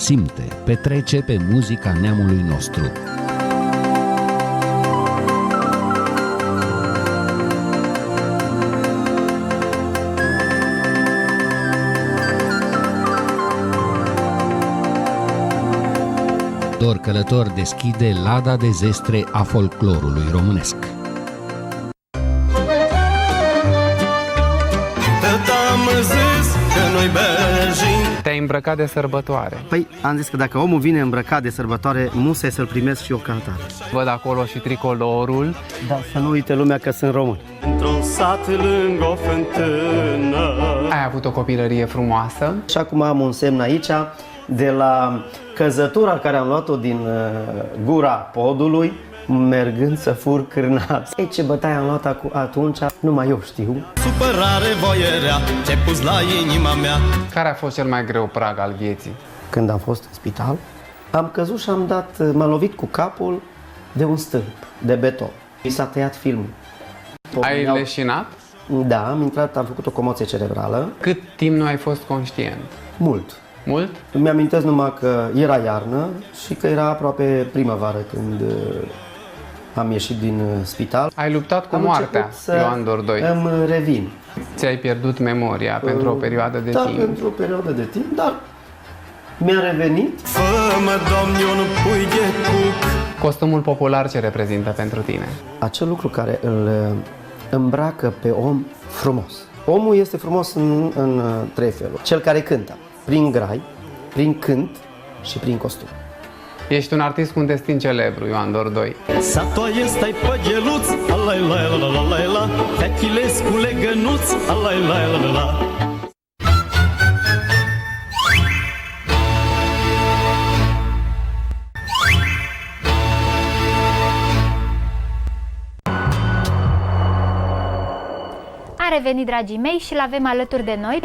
simte, petrece pe muzica neamului nostru. Dor Călător deschide lada de zestre a folclorului românesc. Te-ai îmbrăcat de sărbătoare. Păi, am zis că dacă omul vine îmbrăcat de sărbătoare, musai să-l primesc și eu ca atare. Văd acolo și tricolorul. Dar să nu uite lumea că sunt român. Într-un sat lângă o fântână. Ai avut o copilărie frumoasă. Și acum am un semn aici de la căzătura care am luat-o din gura podului, mergând să fur cârnați. Ei, ce bătaie am luat atunci, numai eu știu. Supărare, voierea, ce pus la inima mea. Care a fost cel mai greu prag al vieții? Când am fost în spital, am căzut și m-am lovit cu capul de un stâlp de beton. Mi s-a tăiat filmul. Ai leșinat? Da, am făcut o comoție cerebrală. Cât timp nu ai fost conștient? Mult. Mult? Îmi amintesc numai că era iarnă și că era aproape primăvară când am ieșit din spital. Ai luptat cu moartea, Ioan Dordoi. Îmi revin. Ți-ai pierdut memoria pentru o perioadă de timp. Da, pentru o perioadă de timp, dar mi-a revenit. Fă-mă, Doamne, un pui de cuc. Costumul popular ce reprezintă pentru tine? Acel lucru care îl îmbracă pe om frumos. Omul este frumos în trei feluri. Cel care cântă, prin grai, prin cânt și prin costum. Ești un artist cu un destin celebru, Ioan Dordoi. Satoaie stai pe geluț, alai la la la la la, Fechilescu legănuț, alai la la la. A revenit, dragii mei, și l-avem alături de noi